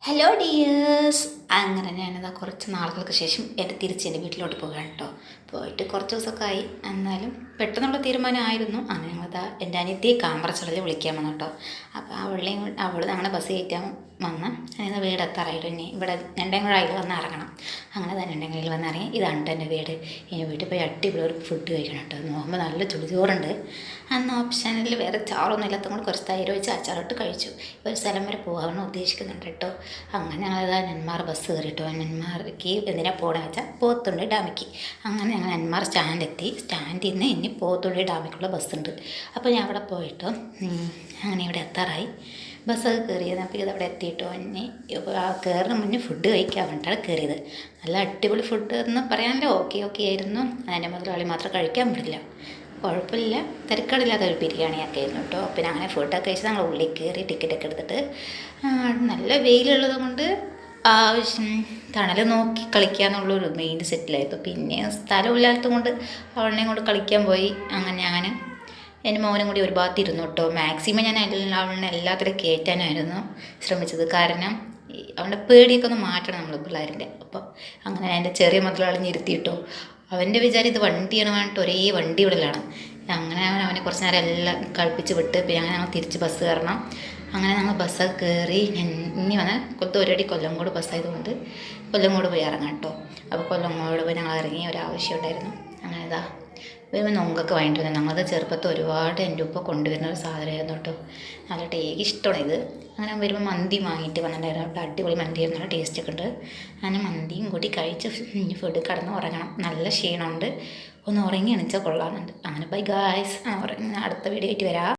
Hello dears. അങ്ങനെ ഞാനിതാ കുറച്ച് നാളുകൾക്ക് ശേഷം തിരിച്ച് എൻ്റെ വീട്ടിലോട്ട് പോവുകയാണ് കേട്ടോ. പോയിട്ട് കുറച്ച് ദിവസമൊക്കെ ആയി. എന്നാലും പെട്ടെന്നുള്ള തീരുമാനമായിരുന്നു. അങ്ങനെ ഞങ്ങളിതാ എൻ്റെ അനിയത്തിയെ കാമ്പ്രച്ചടലിൽ വിളിക്കാൻ വന്നു കേട്ടോ. അപ്പോൾ അവൾ ഞങ്ങളുടെ ബസ് കയറ്റാൻ വന്ന് അതിന് വീട് എത്താറായിട്ട് ഇനി ഇവിടെ ഞണ്ടെങ്കുഴയിൽ വന്ന് ഇറങ്ങണം. അങ്ങനെ തന്നെ ഞണ്ടെങ്കിൽ വന്ന് ഇറങ്ങി. ഇതാണ് കേട്ടോ എൻ്റെ വീട്. ഇനി വീട്ടിൽ പോയി അടിപൊളി ഒരു ഫുഡ് കഴിക്കണം കേട്ടോ. നോക്കുമ്പോൾ നല്ല ചുടുചോറുണ്ട്. അന്ന് ഓപ്ഷനിൽ വേറെ ചാറൊന്നും ഇല്ലാത്തത് കൊണ്ട് കുറച്ച് തൈര് വെച്ച് അച്ചാറിട്ട് കഴിച്ചു. ഒരു സ്ഥലം വരെ പോകാമെന്ന് ഉദ്ദേശിക്കുന്നുണ്ട് കേട്ടോ. അങ്ങനെ ഞങ്ങളിതാ നെന്മാർ ബസ് കയറിട്ടോ. നെന്മാർക്ക് എന്തിനാ പോകണമെന്ന് വെച്ചാൽ പോത്തുണ്ടി ഡാമിക്ക്. അങ്ങനെ ഞങ്ങൾ നെന്മാർ സ്റ്റാൻഡെത്തി. സ്റ്റാൻഡിൽ നിന്ന് ഇനി പോത്തുണ്ടി ഡാമിക്കുള്ള ബസ്സുണ്ട്. അപ്പോൾ ഞാൻ അവിടെ പോയിട്ടോ അങ്ങനെ ഇവിടെ എത്താറായി. ബസ്സൊക്കെ കയറിയത്. അപ്പോൾ ഇതവിടെ എത്തിയിട്ടോ. ഇനി കയറുന്ന മുന്നേ ഫുഡ് കഴിക്കാൻ വേണ്ടിയിട്ടാണ് കയറിയത്. നല്ല അടിപൊളി ഫുഡ് എന്ന് പറയാനല്ലോ ഓക്കെ ആയിരുന്നു. അതിൻ്റെ മുതലാളി മാത്രം കഴിക്കാൻ പറ്റില്ല. കുഴപ്പമില്ല, തിരക്കടില്ലാത്തൊരു ബിരിയാണിയൊക്കെ ആയിരുന്നു കേട്ടോ. പിന്നെ അങ്ങനെ ഫുഡൊക്കെ കഴിച്ച് ഞങ്ങൾ ഉള്ളിൽ കയറി ടിക്കറ്റൊക്കെ എടുത്തിട്ട് നല്ല വെയിലുള്ളത് കൊണ്ട് ആവശ്യം തണൽ നോക്കി കളിക്കാന്നുള്ളൊരു മെയിൻ സെറ്റിലായിരുന്നു. പിന്നെ സ്ഥലമില്ലാത്തത് കൊണ്ട് അവളെയും കൊണ്ട് കളിക്കാൻ പോയി. അങ്ങനെ ഞാൻ എൻ്റെ മോനും കൂടി ഒരു ഭാഗത്ത് ഇരുന്നു കേട്ടോ. മാക്സിമം ഞാൻ അവളെ എല്ലാത്തിലും കയറ്റാനായിരുന്നു ശ്രമിച്ചത്. കാരണം അവൻ്റെ പേടിയൊക്കെ ഒന്ന് മാറ്റണം നമ്മൾ പിള്ളേരിൻ്റെ. അപ്പം അങ്ങനെ എൻ്റെ ചെറിയ മുതലാളി ഇരുത്തിയിട്ടോ. അവൻ്റെ വിചാരം ഇത് വണ്ടിയാണ് പറഞ്ഞിട്ട് ഒരേ വണ്ടി വിടലാണ്. അങ്ങനെ അവനെ കുറച്ച് നേരം എല്ലാം കളിപ്പിച്ച് വിട്ട് പിന്നെ അങ്ങനെ ഞങ്ങൾ തിരിച്ച് ബസ് കയറണം. അങ്ങനെ ഞങ്ങൾ ബസ്സൊക്കെ കയറി ഇനി വന്ന് ഒരടി കൊല്ലംകോട് ബസ്സായതുകൊണ്ട് കൊല്ലംകോട് പോയി ഇറങ്ങാം കേട്ടോ. അപ്പോൾ കൊല്ലംകോട് പോയി ഞങ്ങൾ ഇറങ്ങി ഒരാവശ്യം ഉണ്ടായിരുന്നു. അങ്ങനെ ഇതാ വരുമ്പോൾ നൊങ്കൊക്കെ വാങ്ങിയിട്ട് വന്നത്. ഞങ്ങളത് ചെറുപ്പത്ത് ഒരുപാട് എൻ്റെ ഉപ്പ കൊണ്ടുവരുന്ന ഒരു സാധനമായിരുന്നു കേട്ടോ. നല്ല ഇഷ്ടമാണ് ഇത്. അങ്ങനെ വരുമ്പോൾ മന്തി വാങ്ങിയിട്ട് വന്നിട്ടുണ്ടായിരുന്നു കേട്ടോ. അടിപൊളി മന്തിയായിരുന്നു, നല്ല ടേസ്റ്റൊക്കെ ഉണ്ട്. അങ്ങനെ മന്തിയും കൂടി കഴിച്ച് ഫുഡ് കിടന്ന് ഉറങ്ങണം. നല്ല ക്ഷീണമുണ്ട്. ഒന്ന് ഉറങ്ങി എണിച്ചാൽ കൊള്ളാമെന്നുണ്ട്. അങ്ങനെ ബൈ ഗായ്സ്. ഉറങ്ങി അടുത്ത വീഡിയോ ആയിട്ട് വരാം.